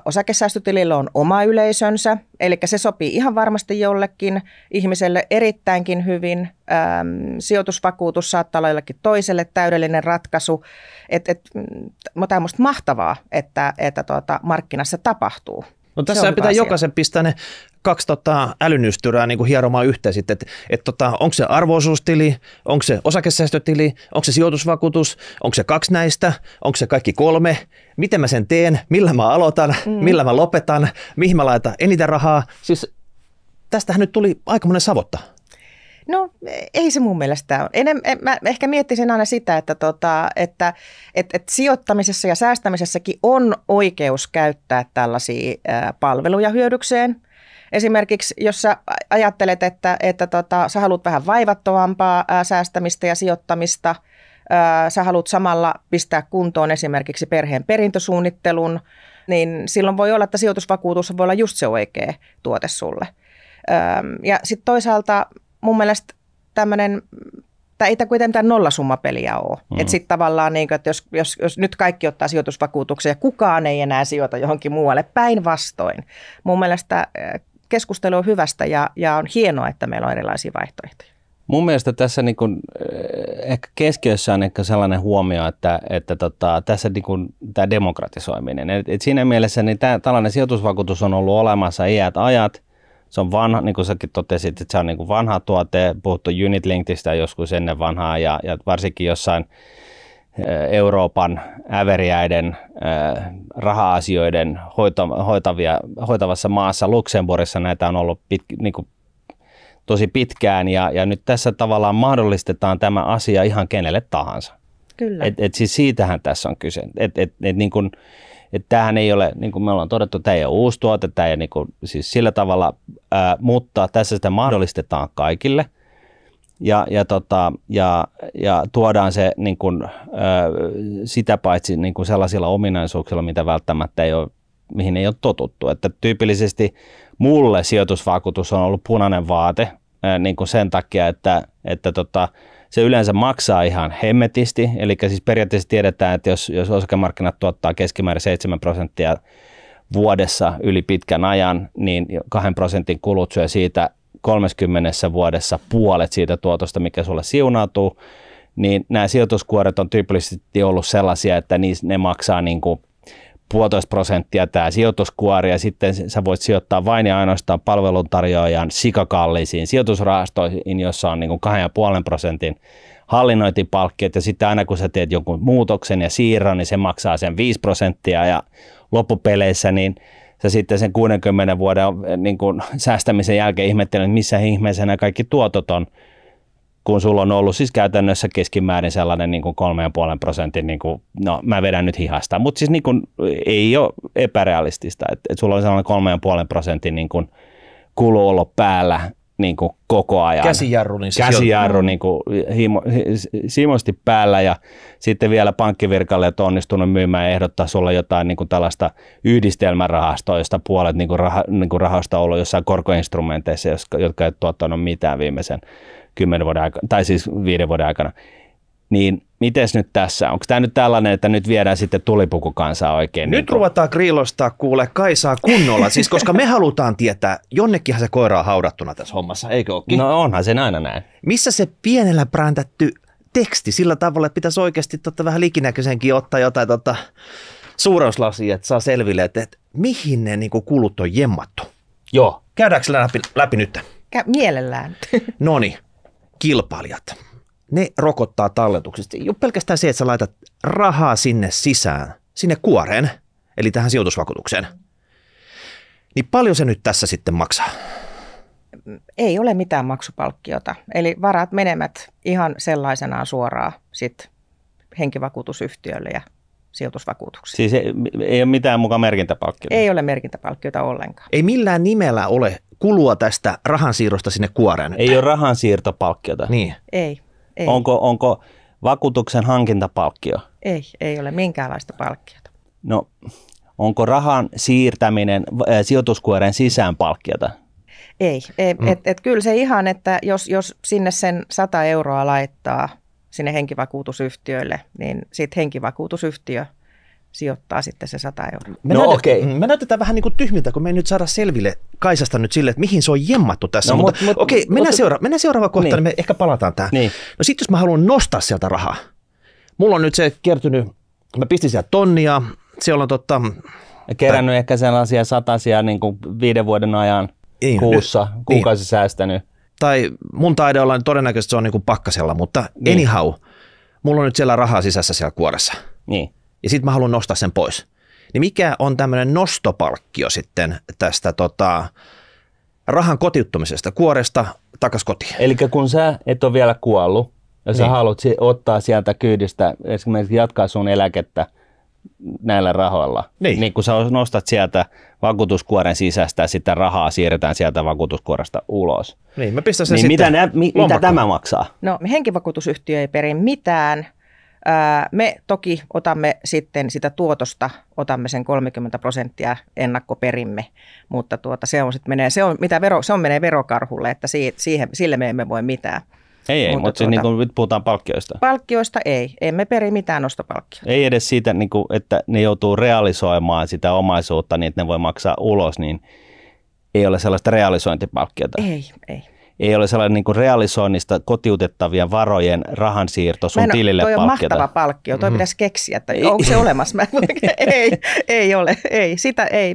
osakesäästötilillä on oma yleisönsä, eli se sopii ihan varmasti jollekin ihmiselle erittäinkin hyvin. Sijoitusvakuutus saattaa olla jollekin toiselle täydellinen ratkaisu. Tämä on musta mahtavaa, että markkinassa tapahtuu. No tässä pitää jokaisen pistää ne 2 älynystyrää niin kuin hieromaan yhteen sitten, että onko se arvo-osuustili, onko se osakesäästötili, onko se sijoitusvakuutus, onko se 2 näistä, onko se kaikki 3, miten mä sen teen, millä mä aloitan, millä mä lopetan, mihin mä laitan eniten rahaa. Siis tästähän nyt tuli aikamoinen savotta. No ei se mun mielestä ole. Mä ehkä miettisin aina sitä, että sijoittamisessa ja säästämisessäkin on oikeus käyttää tällaisia palveluja hyödykseen. Esimerkiksi jos sä ajattelet, että sä haluat vähän vaivattomampaa säästämistä ja sijoittamista, sä haluat samalla pistää kuntoon esimerkiksi perheen perintösuunnittelun, niin silloin voi olla, että sijoitusvakuutus voi olla just se oikea tuote sulle. Ja sitten toisaalta mun mielestä tämä ei kuitenkaan mitään nollasummapeliä ole. Että sitten tavallaan, että jos nyt kaikki ottaa sijoitusvakuutuksia ja kukaan ei enää sijoita johonkin muualle, päinvastoin. Mun mielestä keskustelu on hyvästä ja on hienoa, että meillä on erilaisia vaihtoehtoja. Mun mielestä tässä niin kun, ehkä keskiössä on ehkä sellainen huomio, että tässä niin kun, tämä demokratisoiminen. Et siinä mielessä niin tällainen sijoitusvakuutus on ollut olemassa iät ajat. Se on vanha, niin kuin säkin totesit, että se on niin kuin vanha tuote, puhuttu unit linkistä joskus ennen vanhaa ja varsinkin jossain Euroopan äveriäiden raha-asioiden hoitavassa maassa Luxemburgissa näitä on ollut niin kuin tosi pitkään ja nyt tässä tavallaan mahdollistetaan tämä asia ihan kenelle tahansa. Kyllä. Siis siitähän tässä on kyse. Niin kuin, että tämähän ei ole, niin kuin me ollaan todettu, tämä ei ole uusi tuote, tämä ei ole niin kuin, siis sillä tavalla, mutta tässä sitä mahdollistetaan kaikille ja tuodaan se niin kuin, sitä paitsi niin kuin sellaisilla ominaisuuksilla, mitä välttämättä ei ole, mihin ei ole totuttu. Että tyypillisesti mulle sijoitusvakuutus on ollut punainen vaate niin kuin sen takia, että se yleensä maksaa ihan hemmetisti, eli siis periaatteessa tiedetään, että jos osakemarkkinat tuottaa keskimäärin 7% vuodessa yli pitkän ajan, niin 2% kulut syö siitä 30 vuodessa puolet siitä tuotosta, mikä sulle siunautuu, niin nämä sijoituskuoret on tyypillisesti ollut sellaisia, että ne maksaa niin kuin 1,5% tämä sijoituskuori ja sitten sä voit sijoittaa vain ja ainoastaan palveluntarjoajan sikakalliisiin sijoitusrahastoihin, jossa on niin kuin 2,5% hallinnointipalkkiot ja sitten aina kun sä teet jonkun muutoksen ja siirron, niin se maksaa sen 5% ja loppupeleissä niin sä sitten sen 60 vuoden niin kuin säästämisen jälkeen ihmettelet, että missä ihmeessä nämä kaikki tuotot on, kun sulla on ollut siis käytännössä keskimäärin sellainen niin kuin 3,5%, niin kuin, no mä vedän nyt hihasta, mutta siis niin kuin, ei ole epärealistista, että sulla on sellainen 3,5% niin kuin kulu ollut päällä niin kuin koko ajan. Käsijarru, niin Käsijarru niin kuin simosti päällä ja sitten vielä pankkivirkalle on onnistunut myymään ja ehdottaa sulle jotain niin kuin tällaista yhdistelmärahastoa, josta puolet niin kuin rahasta on ollut jossain korkoinstrumenteissa, jotka ei tuottanut mitään viimeisen 10 vuoden aikana, tai siis 5 vuoden aikana. Niin mites nyt tässä? Onko tämä nyt tällainen, että nyt viedään sitten tulipukukansaa oikein? Nyt ruvetaan grilostaa kuule Kaisaa kunnolla, siis koska me halutaan tietää, jonnekinhan se koira on haudattuna tässä hommassa, eikö ookin? No onhan sen aina näin. Missä se pienellä präntätty teksti sillä tavalla, että pitäisi oikeasti vähän likinäköisenkin ottaa jotain suurauslasia, että saa selville, että mihin ne niin kuin kulut on jemmattu. Joo. Käydäänkö läpi nyt? Mielellään. Noniin, kilpailijat. Ne rokottaa talletuksista. Ei ole pelkästään se, että sä laitat rahaa sinne sisään, sinne kuoreen, eli tähän sijoitusvakuutukseen. Niin paljon se nyt tässä sitten maksaa? Ei ole mitään maksupalkkiota. Eli varat menemät ihan sellaisenaan suoraan sit henkivakuutusyhtiölle ja sijoitusvakuutuksiin. Siis ei ole mitään mukaan merkintäpalkkiota? Ei ole merkintäpalkkiota ollenkaan. Ei millään nimellä ole kulua tästä rahansiirrosta sinne kuoreen. Ei ole rahansiirtopalkkiota? Niin. Ei. Onko vakuutuksen hankintapalkkio? Ei ole minkäänlaista palkkiota. No, onko rahan siirtäminen sijoituskuoren sisään palkkiota? Ei. Kyllä se ihan, että jos sinne sen 100 euroa laittaa sinne henkivakuutusyhtiöille, niin sitten henkivakuutusyhtiö sijoittaa sitten se 100 euroa. Me näytetään vähän niin kuin tyhmiltä, kun me ei nyt saada selville Kaisasta nyt sille, että mihin se on jemmattu tässä. Mennään seuraava kohta, niin me ehkä palataan tähän. Niin. No sitten jos mä haluan nostaa sieltä rahaa. Mulla on nyt se kertynyt, mä pistin sieltä tonnia, siellä on kerännyt ehkä sellaisia satasia niin kuin 5 vuoden ajan kuussa, kuukausi säästänyt. Tai mun taide olla, niin todennäköisesti se on niin kuin pakkasella, mutta anyhow, mulla on nyt siellä rahaa sisässä siellä kuoressa. Niin. Ja sitten mä haluan nostaa sen pois. Niin mikä on tämmöinen nostopalkkio sitten tästä rahan kotiuttamisesta kuoresta takas kotiin? Eli kun sä et ole vielä kuollut ja sä haluat ottaa sieltä kyydistä, esimerkiksi jatkaa sun eläkettä näillä rahoilla, niin kun sä nostat sieltä vakuutuskuoren sisästä ja sitä rahaa siirretään sieltä vakuutuskuoresta ulos. Niin, mä pistän sen niin sitten mitä tämä maksaa? No henkivakuutusyhtiö ei peri mitään. Me toki otamme sitten sitä tuotosta, otamme sen 30% ennakkoperimme, mutta se on sitten menee verokarhulle, että sille me emme voi mitään. Ei, mutta siis niin kuin nyt puhutaan palkkioista. Palkkioista emme peri mitään nostopalkkioita. Ei edes siitä, niin kuin, että ne joutuu realisoimaan sitä omaisuutta niin, että ne voi maksaa ulos, niin ei ole sellaista realisointipalkkiota. Ei. Ei ole sellainen niin kuin realisoinnista kotiutettavien varojen rahansiirto sun tilille palkkiota. Toi on mahtava palkkio. Toi pitäisi keksiä, että onko se olemassa. Ei ole.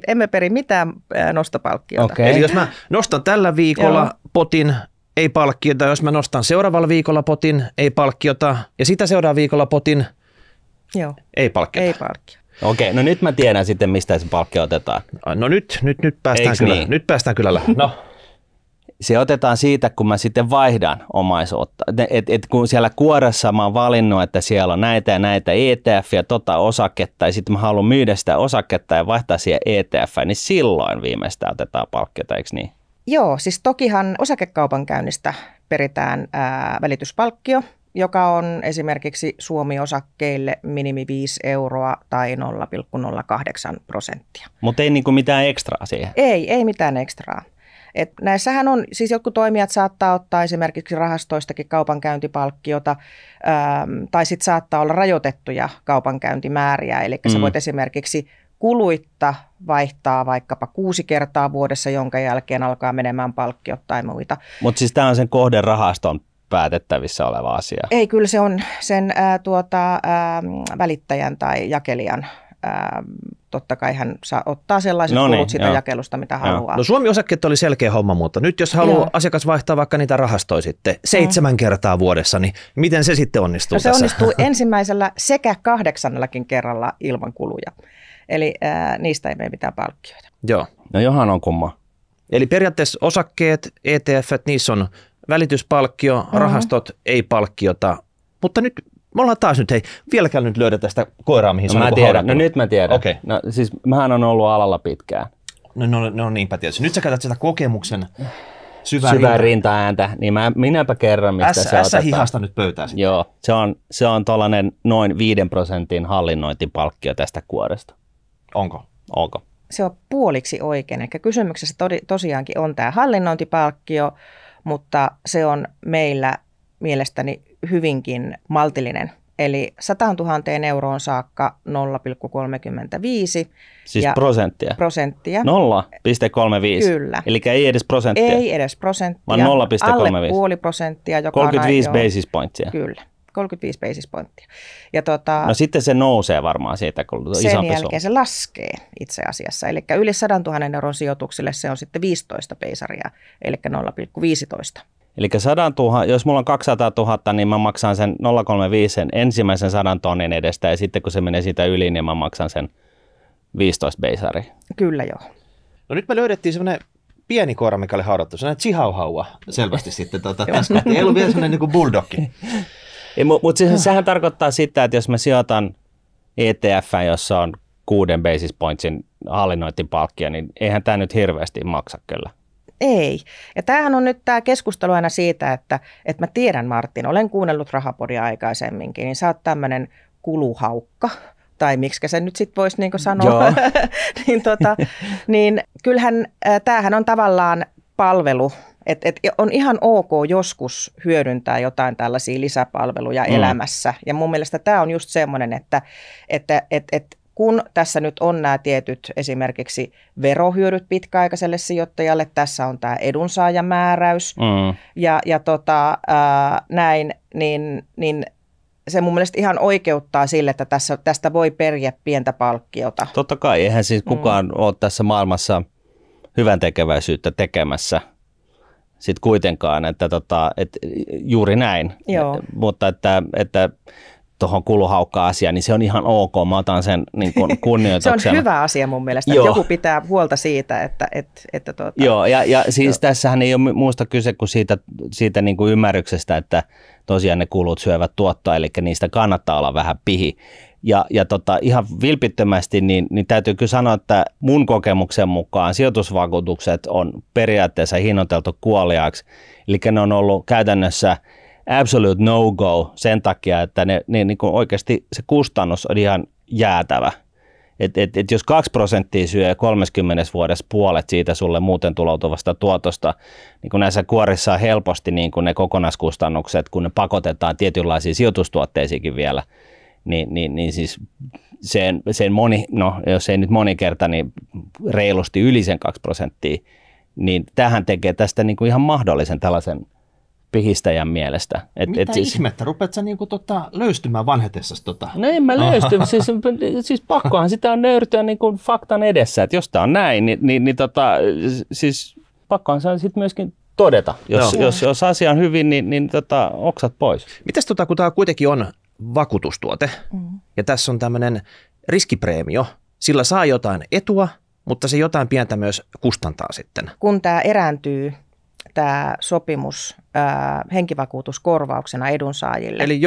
Emme peri mitään nostopalkkiota. Okay. Eli jos mä nostan tällä viikolla potin, ei palkkiota. Jos mä nostan seuraavalla viikolla potin, ei palkkiota. Ja sitä seuraavalla viikolla potin, ei palkkiota. Ei palkkiota. Okei, no nyt mä tiedän sitten, mistä se palkkio otetaan. No nyt päästään kyllä. Niin? Nyt päästään kyllä lähellä. No. Se otetaan siitä, kun mä sitten vaihdan omaisuutta. Kun siellä kuoressa mä oon valinnut, että siellä on näitä ja näitä ETF ja osaketta, ja sitten mä haluan myydä sitä osaketta ja vaihtaa siihen ETF, niin silloin viimeistään otetaan palkkiota, eikö niin? Joo, siis tokihan osakekaupankäynnistä peritään välityspalkkio, joka on esimerkiksi Suomi-osakkeille minimi 5 euroa tai 0,08%. Mutta ei niinku mitään ekstraa siihen? Ei mitään ekstraa. Et näissähän on, siis jotkut toimijat saattaa ottaa esimerkiksi rahastoistakin kaupankäyntipalkkiota, tai sitten saattaa olla rajoitettuja kaupankäyntimääriä, eli sä voit esimerkiksi kuluitta vaihtaa vaikkapa 6 kertaa vuodessa, jonka jälkeen alkaa menemään palkkiot tai muita. Mutta siis tämä on sen kohderahaston päätettävissä oleva asia? Ei, kyllä se on sen välittäjän tai jakelijan totta kai hän saa ottaa sellaiset kulut siitä jakelusta, mitä haluaa. No Suomi-osakkeet oli selkeä homma, mutta nyt jos haluaa asiakas vaihtaa vaikka niitä rahastoja sitten 7 kertaa vuodessa, niin miten se sitten onnistuu se tässä? onnistuu ensimmäisellä sekä 8 kerralla ilman kuluja. Eli niistä ei mene mitään palkkioita. Joo. No johan on kumma. Eli periaatteessa osakkeet, ETF, niissä on välityspalkkio, rahastot ei palkkiota, mutta nyt me ollaan taas nyt, vieläkään nyt löydä tästä koiraa, mihin se on tiedän. No nyt mä tiedän. Okay. No siis mähän on ollut alalla pitkään. No niinpä tietysti. Nyt sä käytät sitä kokemuksen syvää rintaääntä, niin minäpä kerran, mistä se otetaan. Hihasta nyt pöytään sitten. Joo, se on tuollainen noin 5% hallinnointipalkkio tästä kuoresta. Onko? Se on puoliksi oikein. Eli kysymyksessä tosiaankin on tämä hallinnointipalkkio, mutta se on meillä mielestäni hyvinkin maltillinen. Eli 100 000 euroon saakka 0,35. Siis prosenttia? Prosenttia. 0,35? Kyllä. Eli ei edes prosenttia? Ei edes prosenttia. Vaan 0,35? Alle 0,5%. 35 basis pointsia? Kyllä. 35 basis pointtia. No sitten se nousee varmaan siitä, kun isompi sen jälkeen se laskee itse asiassa. Eli yli 100 000 euron sijoituksille se on sitten 15 beisaria, eli 0,15. Eli 100 000, jos mulla on 200 000, niin mä maksan sen 0,35 ensimmäisen 100 tonnin edestä, ja sitten kun se menee siitä yli, niin mä maksan sen 15 beisaria. Kyllä joo. No nyt me löydettiin semmoinen pieni koira, mikä oli haudattu, semmoinen chihuahua selvästi sitten. Ei ollut vielä semmoinen niin kuin bulldogki. Mutta sehän tarkoittaa sitä, että jos mä sijoitan ETF, jossa on 6 basis pointsin hallinnointipalkkia, niin eihän tämä nyt hirveästi maksa kyllä. Ei. Ja tämähän on nyt tämä keskustelu aina siitä, että mä tiedän Martin, olen kuunnellut Rahapodia aikaisemminkin, niin sä oot tämmöinen kuluhaukka, tai miksi se nyt sitten voisi niinku sanoa, niin kyllähän tämähän on tavallaan palvelu, että on ihan ok joskus hyödyntää jotain tällaisia lisäpalveluja elämässä, ja mun mielestä tämä on just semmoinen, että kun tässä nyt on nämä tietyt esimerkiksi verohyödyt pitkäaikaiselle sijoittajalle, tässä on tämä edunsaajamääräys ja näin, niin se mun mielestä ihan oikeuttaa sille, että tästä voi periä pientä palkkiota. Totta kai, eihän siis kukaan ole tässä maailmassa hyvän tekeväisyyttä tekemässä sitten kuitenkaan, että juuri näin, mutta että tuohon kuluhaukka-asiaan, niin se on ihan ok. Mä otan sen niin kuin kunnioituksena. Se on hyvä asia mun mielestä, että joku pitää huolta siitä, että Joo, ja siis tässähän ei ole muusta kyse kuin siitä niin kuin ymmärryksestä, että tosiaan ne kulut syövät tuottoa, eli niistä kannattaa olla vähän pihi. Ja ihan vilpittömästi, niin täytyy kyllä sanoa, että mun kokemuksen mukaan sijoitusvakuutukset on periaatteessa hinnoiteltu kuoliaaksi, eli ne on ollut käytännössä absolute no-go sen takia, että ne niin kuin oikeasti se kustannus on ihan jäätävä. Et jos 2% syö 30 vuodessa puolet siitä sulle muuten tuloutuvasta tuotosta, niin kun näissä kuorissa on helposti niin kun ne kokonaiskustannukset, kun ne pakotetaan tietynlaisiin sijoitustuotteisiinkin vielä, niin siis sen moni, no jos ei nyt monikerta, niin reilusti yli sen 2%, niin tämähän tekee tästä niin kuin ihan mahdollisen tällaisen pihistäjän mielestä. Mitä ihmettä? Rupeat sä niinku löystymään vanhetessasi? No en mä löysty. siis pakkohan sitä on nöyrtyä niinku faktan edessä, että jos tää on näin, siis pakkohan se sitten myöskin todeta. Jos asia on hyvin, niin oksat pois. Mitäs kun tää kuitenkin on vakuutustuote ja tässä on tämmöinen riskipreemio, sillä saa jotain etua, mutta se jotain pientä myös kustantaa sitten. Kun tämä erääntyy, tämä sopimus henkivakuutuskorvauksena edunsaajille. Eli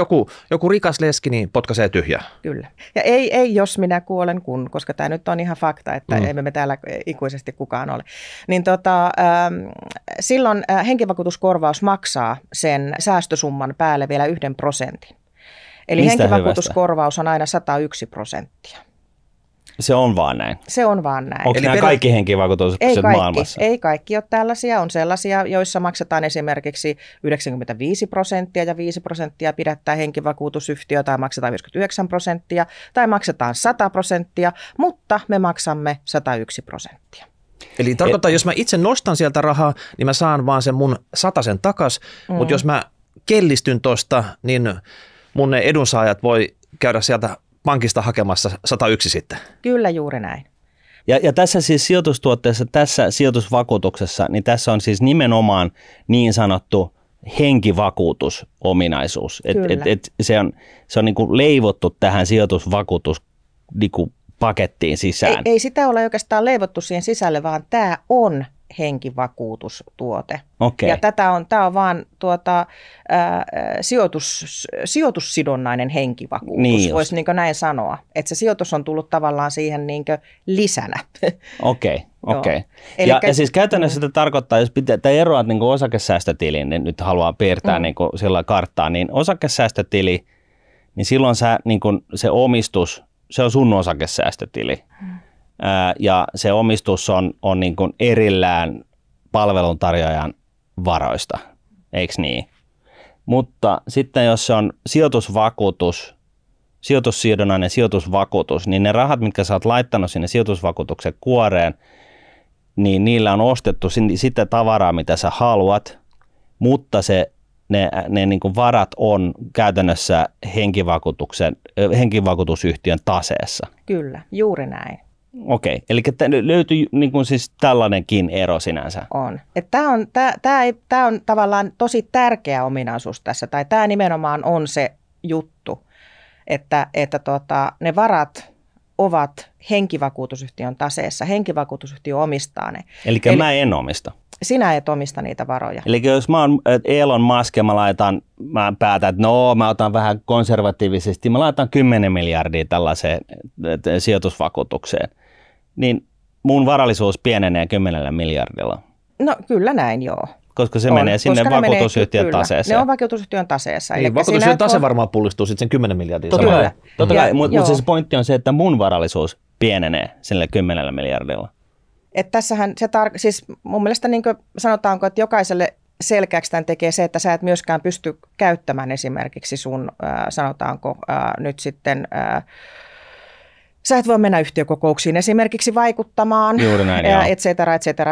joku rikas leski niin potkaisee tyhjää. Kyllä. Ja ei jos minä kuolen koska tämä nyt on ihan fakta, että emme me täällä ikuisesti kukaan ole. Niin silloin henkivakuutuskorvaus maksaa sen säästösumman päälle vielä 1%. Eli mistä henkivakuutuskorvaus on aina 101%. Se on vaan näin. Se on vaan näin. Onko nämä kaikki henkivakuutukset maailmassa? Ei kaikki ole tällaisia. On sellaisia, joissa maksetaan esimerkiksi 95% ja 5% pidättää henkivakuutusyhtiö tai maksetaan 99% tai maksetaan 100%, mutta me maksamme 101%. Eli tarkoittaa, jos mä itse nostan sieltä rahaa, niin mä saan vaan sen mun 100 takas, mutta jos mä kellistyn tosta, niin mun edunsaajat voi käydä sieltä pankista hakemassa 101 sitten. Kyllä juuri näin. Ja tässä siis sijoitustuotteessa, tässä sijoitusvakuutuksessa, niin tässä on siis nimenomaan niin sanottu henkivakuutusominaisuus. Se on niin kuin leivottu tähän sijoitusvakuutus niin kuin pakettiin sisään. Ei sitä ole oikeastaan leivottu siihen sisälle, vaan tämä on henkivakuutustuote. Okay. Ja tämä on vaan sijoitussidonnainen henkivakuutus, niin voisi niin näin sanoa. Että se sijoitus on tullut tavallaan siihen niin lisänä. Okei. Ja siis käytännössä se tarkoittaa, jos eroat niin osakesäästötiliin, niin nyt haluaa piirtää niin sillä karttaa, niin osakesäästötili, niin silloin se omistus, se on sun osakesäästötili. Ja se omistus on niin kuin erillään palveluntarjoajan varoista, eikö niin? Mutta sitten jos se on sijoitusvakuutus, sijoitussidonnainen sijoitusvakuutus, niin ne rahat, mitkä sä oot laittanut sinne sijoitusvakuutuksen kuoreen, niin niillä on ostettu sitä tavaraa, mitä sä haluat, mutta ne niin kuin varat on käytännössä henkivakuutusyhtiön taseessa. Kyllä, juuri näin. Okei, eli löytyy niin kuin siis tällainenkin ero sinänsä. On. Tämä on tavallaan tosi tärkeä ominaisuus tässä, tai tämä nimenomaan on se juttu, että ne varat ovat henkivakuutusyhtiön taseessa. Henkivakuutusyhtiö omistaa ne. Eli mä en omista. Sinä et omista niitä varoja. Eli jos mä oon Elon Musk ja mä päätän, että mä otan vähän konservatiivisesti, mä laitan 10 miljardia tällaiseen sijoitusvakuutukseen, niin mun varallisuus pienenee 10 miljardilla. No kyllä näin, joo. Koska se menee sinne vakuutusyhtiön taseeseen. Ne on vakuutusyhtiön taseessa. Niin, vakuutusyhtiön tase varmaan pullistuu sitten sen 10 miljardia. Totta kai, mutta se pointti on se, että mun varallisuus pienenee sille 10 miljardilla. Että tässähän siis mun mielestä niin sanotaanko, että jokaiselle selkeäksi tämän tekee se, että sä et myöskään pysty käyttämään esimerkiksi sun, sanotaanko nyt sitten, sä et voi mennä yhtiökokouksiin esimerkiksi vaikuttamaan, et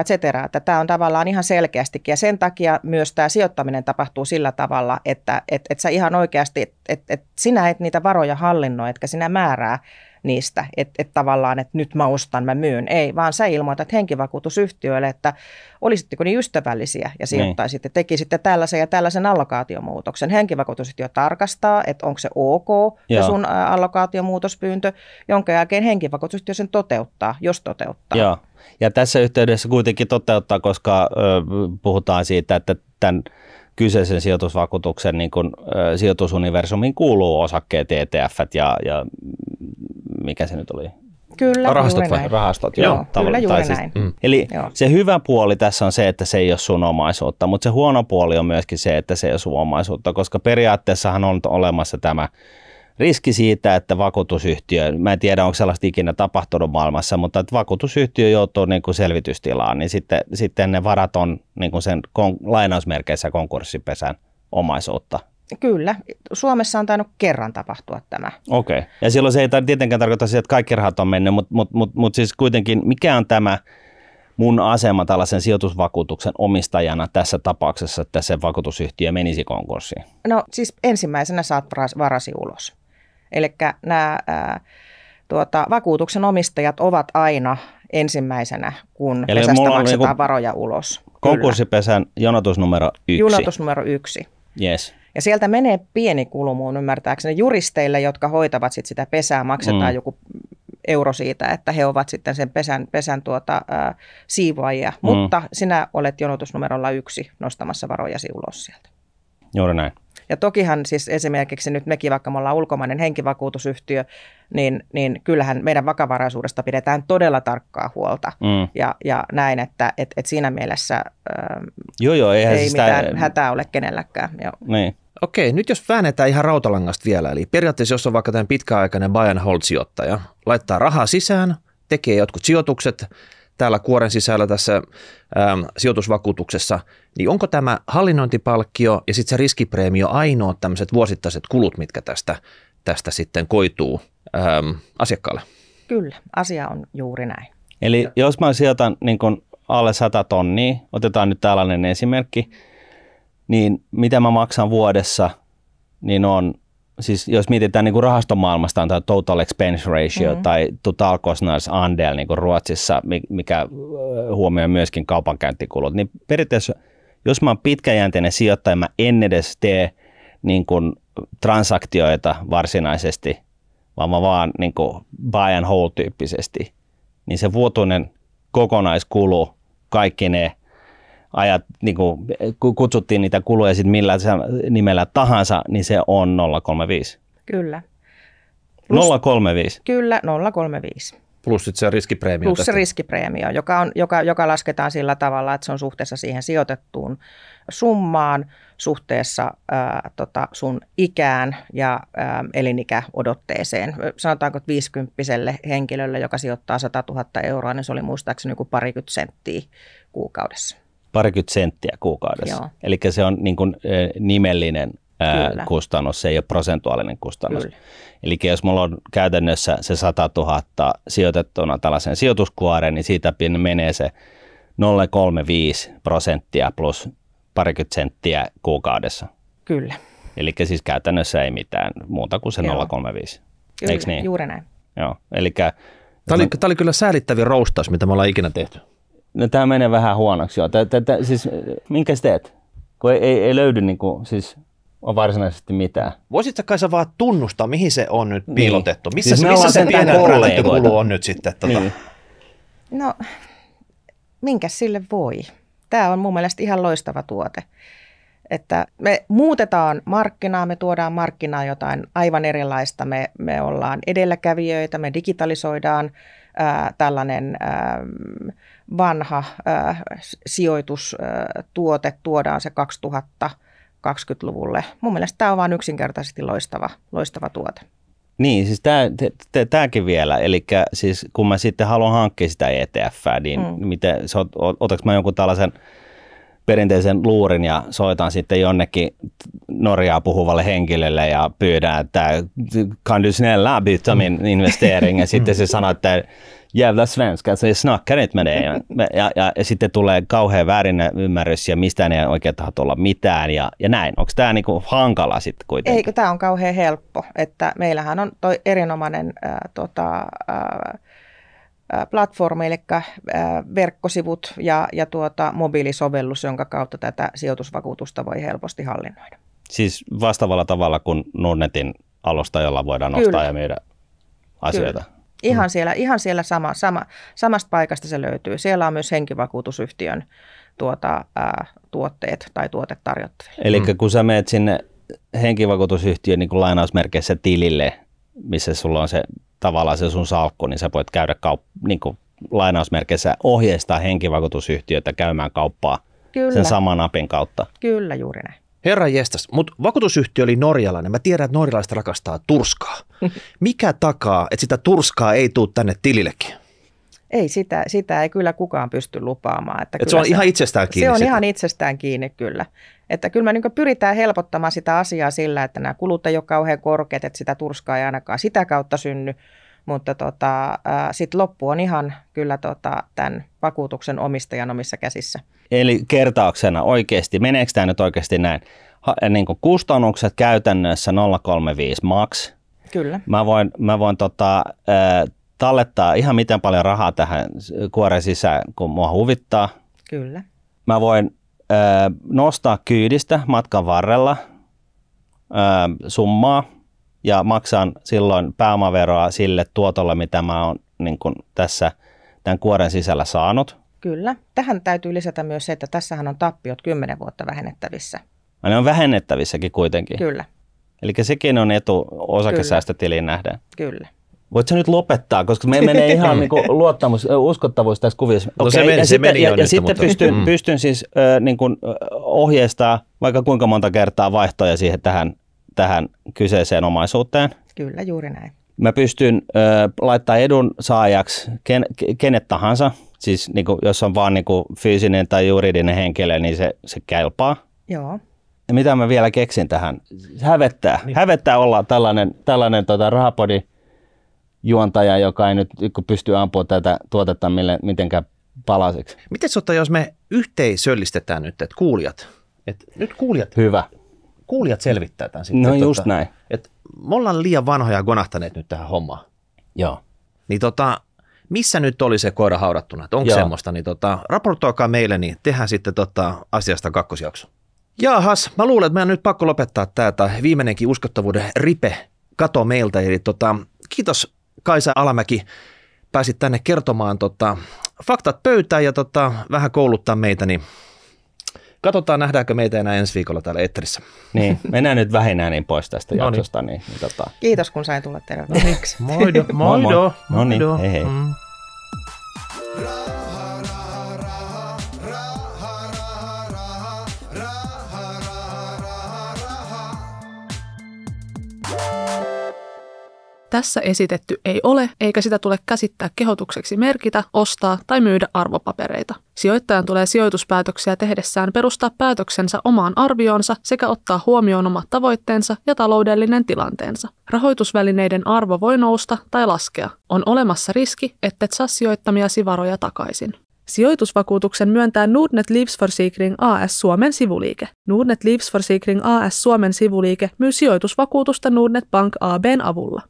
cetera. Tämä on tavallaan ihan selkeästikin ja sen takia myös tämä sijoittaminen tapahtuu sillä tavalla, että sä ihan oikeasti, että sinä et niitä varoja hallinnoi, etkä sinä määrää niistä, että tavallaan, että nyt mä ostan, mä myyn. Ei, vaan sä ilmoitat henkivakuutusyhtiöille, että olisitteko niin ystävällisiä ja sijoittaisitte, tekisitte tällaisen ja tällaisen allokaatiomuutoksen. Henkivakuutusyhtiö tarkastaa, että onko se ok se sun allokaatiomuutospyyntö, jonka jälkeen henkivakuutusyhtiö sen toteuttaa, jos toteuttaa. Joo, ja tässä yhteydessä kuitenkin toteuttaa, koska puhutaan siitä, että tämän kyseisen sijoitusvakuutuksen niin kuin, sijoitusuniversumiin kuuluu osakkeet, ETF:t ja mikä se nyt oli? Kyllä, rahastot, joo. Kyllä juuri näin. Eli se hyvä puoli tässä on se, että se ei ole sun omaisuutta, mutta se huono puoli on myöskin se, että se ei ole sun omaisuutta, koska periaatteessahan on olemassa tämä riski siitä, että vakuutusyhtiö, mä en tiedä onko sellaista ikinä tapahtunut maailmassa, mutta että vakuutusyhtiö joutuu niin kuin selvitystilaan, niin sitten ne varat on niin kuin sen lainausmerkeissä konkurssipesän omaisuutta. Kyllä. Suomessa on tainnut kerran tapahtua tämä. Okei. Ja silloin se ei tietenkään tarkoita sitä, että kaikki rahat on mennyt, mutta siis kuitenkin mikä on tämä mun asema tällaisen sijoitusvakuutuksen omistajana tässä tapauksessa, että se vakuutusyhtiö menisi konkurssiin? No siis ensimmäisenä saat varasi ulos. Eli nämä vakuutuksen omistajat ovat aina ensimmäisenä, kun pesästä maksetaan varoja ulos. Konkurssipesän jonotusnumero 1. Jonotusnumero 1. Yes. Ja sieltä menee pieni kulu mun ymmärtääkseni. Juristeille, jotka hoitavat sit sitä pesää, maksetaan joku euro siitä, että he ovat sitten sen pesän siivoajia. Mutta sinä olet jonotusnumerolla 1 nostamassa varojasi ulos sieltä. Juuri näin. Ja tokihan siis esimerkiksi nyt mekin, vaikka me ollaan ulkomainen henkivakuutusyhtiö, niin kyllähän meidän vakavaraisuudesta pidetään todella tarkkaa huolta. Ja näin, että siinä mielessä ei mitään hätää ole kenelläkään. Niin. Okei, nyt jos väännetään ihan rautalangasta vielä, eli periaatteessa jos on vaikka tämän pitkäaikainen buy and hold -sijoittaja, laittaa rahaa sisään, tekee jotkut sijoitukset täällä kuoren sisällä tässä sijoitusvakuutuksessa, niin onko tämä hallinnointipalkkio ja sitten se riskipreemio ainoa tämmöiset vuosittaiset kulut, mitkä tästä sitten koituu asiakkaalle? Kyllä, asia on juuri näin. Eli jos mä sijoitan niin kun alle 100 tonnia, otetaan nyt tällainen esimerkki, niin mitä mä maksan vuodessa, niin on siis jos mietitään niin kuin rahastomaailmasta on tämä total expense ratio tai total kostnadsandel niin kuin Ruotsissa, mikä huomioi myöskin kaupankäyntikulut, niin periaatteessa jos mä oon pitkäjänteinen sijoittaja, mä en edes tee niin kuin transaktioita varsinaisesti, vaan mä vaan niin kuin buy and hold tyyppisesti, niin se vuotuinen kokonaiskulu, kaikki ne ajat, niin kuin kutsuttiin niitä kuluja sitten millä nimellä tahansa, niin se on 0,35. Kyllä. 0,35? Kyllä, 0,35. Plus sitten se riskipreemio. Plus se riskipreemio, joka lasketaan sillä tavalla, että se on suhteessa siihen sijoitettuun summaan, suhteessa sun ikään ja elinikäodotteeseen. Sanotaanko, että 50-vuotiaalle henkilölle, joka sijoittaa 100 000 euroa, niin se oli muistaakseni joku 20 senttiä kuukaudessa. 20 senttiä kuukaudessa. Joo. Eli se on niin kuin nimellinen kustannus, se ei ole prosentuaalinen kustannus. Kyllä. Eli jos mulla on käytännössä se 100 000 sijoitettuna tällaisen sijoituskuoreen, niin siitä menee se 0,35% plus 20 senttiä kuukaudessa. Kyllä. Eli siis käytännössä ei mitään muuta kuin se 0,35. Kyllä, eikö niin? Juuri näin. Joo, Tämä oli kyllä säälittävin roustaus, mitä me ollaan ikinä tehty. No tämä menee vähän huonoksi. Siis, minkä sä teet? Kun ei löydy niin kuin, siis on varsinaisesti mitään. Voisitko Kaisa vaan tunnustaa, mihin se on nyt piilotettu? Missä, siis missä se pienen brändätty kulu on nyt sitten? Niin. No, minkäs sille voi? Tämä on mun mielestä ihan loistava tuote. Että me muutetaan markkinaa, me tuodaan markkinaan jotain aivan erilaista. Me ollaan edelläkävijöitä, me digitalisoidaan tällainen vanha sijoitustuote, tuodaan se 2020-luvulle. Mun mielestä tämä on vain yksinkertaisesti loistava tuote. Niin, siis tämäkin vielä. Eli siis kun mä sitten haluan hankkia sitä ETF:ää, niin otaks mä jonkun tällaisen perinteisen luurin ja soitan sitten jonnekin Norjaa puhuvalle henkilölle ja pyydän, että kan du snälla byta min investering, ja sitten se sanoo, että jävla svenska, så jag snackar inte med dig. Ja sitten tulee kauhean väärin ymmärrys ja mistään ei oikein tahto olla mitään ja näin. Onko tämä niinku hankala sitten kuitenkin? Eikö, tämä on kauhean helppo, että meillähän on toi erinomainen platformi, eli verkkosivut ja mobiilisovellus, jonka kautta tätä sijoitusvakuutusta voi helposti hallinnoida. Siis vastaavalla tavalla kuin Nordnetin alusta, jolla voidaan ostaa ja myydä asioita. Kyllä. Ihan siellä samasta paikasta se löytyy. Siellä on myös henkivakuutusyhtiön tuotteet tai tuotet tarjottaville. Eli kun sä menet sinne henkivakuutusyhtiön niin kuin lainausmerkeissä tilille, missä sulla on se tavallaan se sun salkku, niin sä voit käydä niin kuin lainausmerkeissä ohjeistaa henkivakuutusyhtiötä käymään kauppaa sen saman appin kautta. Kyllä, juuri näin. Herra jestas, mutta vakuutusyhtiö oli norjalainen. Mä tiedän, että norjalaiset rakastaa turskaa. Mikä takaa, että sitä turskaa ei tule tänne tilillekin? Ei, sitä ei kyllä kukaan pysty lupaamaan. Että se on ihan itsestään kiinni? Se on sitä. ihan itsestään kiinni, kyllä. Että kyllä me niin pyritään helpottamaan sitä asiaa sillä, että nämä kulut ei ole kauhean korkeat, että sitä turskaa ei ainakaan sitä kautta synny. Mutta sitten loppu on ihan kyllä tämän vakuutuksen omistajan omissa käsissä. Eli kertauksena oikeasti, meneekö tämä nyt oikeasti näin? Niin kuin kustannukset käytännössä 0,35 max. Kyllä. Mä voin tallettaa ihan miten paljon rahaa tähän kuoren sisään, kun mua huvittaa. Kyllä. Mä voin nostaa kyydistä matkan varrella summaa ja maksan silloin pääomaveroa sille tuotolle, mitä mä oon niin kuin tässä tämän kuoren sisällä saanut. Kyllä. Tähän täytyy lisätä myös se, että tässähän on tappiot 10 vuotta vähennettävissä. Ja ne on vähennettävissäkin kuitenkin. Kyllä. Eli sekin on etu osakesäästötiliin nähdä. Kyllä. Voitko nyt lopettaa, koska me menee ihan niin kuin uskottavuus tässä kuvissa. No se meni jo ja nyt, sitten pystyn siis niin kuin ohjeistaa vaikka kuinka monta kertaa vaihtoja siihen tähän kyseiseen omaisuuteen. Kyllä, juuri näin. Mä pystyn laittaa edun saajaksi kenet tahansa, siis niin kuin, jos on vaan niin kuin fyysinen tai juridinen henkilö, niin se kelpaa. Joo. Ja mitä mä vielä keksin tähän? Hävettää. Niin. Hävettää olla tällainen rahapodin juontaja, joka ei nyt pysty ampumaan tätä tuotetta mitenkään palasiksi. Miten jos me yhteisöllistetään nyt, että kuulijat, Hyvä. Kuulijat selvittää tämän sitten. No just näin. me ollaan liian vanhoja gonahtaneet nyt tähän hommaan. Joo. Niin missä nyt oli se koira haudattuna? Onko semmoista? Niin raportoikaa meille, niin tehdään sitten asiasta kakkosjakso. Jaahas, mä luulen, että meidän on nyt pakko lopettaa tämä viimeinenkin uskottavuuden ripe kato meiltä. Eli kiitos Kaisa Alamäki, pääsit tänne kertomaan faktat pöytään ja vähän kouluttaa meitä, niin katsotaan, nähdäänkö meitä enää ensi viikolla täällä etterissä. Niin, mennään nyt vähinään niin pois tästä jaksosta. Niin, Kiitos, kun sain tulla terve. Moido, moido. No niin, hei hei. Tässä esitetty ei ole, eikä sitä tule käsittää kehotukseksi merkitä, ostaa tai myydä arvopapereita. Sijoittajan tulee sijoituspäätöksiä tehdessään perustaa päätöksensä omaan arvioonsa sekä ottaa huomioon omat tavoitteensa ja taloudellinen tilanteensa. Rahoitusvälineiden arvo voi nousta tai laskea. On olemassa riski, ettet saa sijoittamiasi varoja takaisin. Sijoitusvakuutuksen myöntää Nordnet Livsforsikring AS Suomen sivuliike. Nordnet Livsforsikring AS Suomen sivuliike myy sijoitusvakuutusta Nordnet Bank AB:n avulla.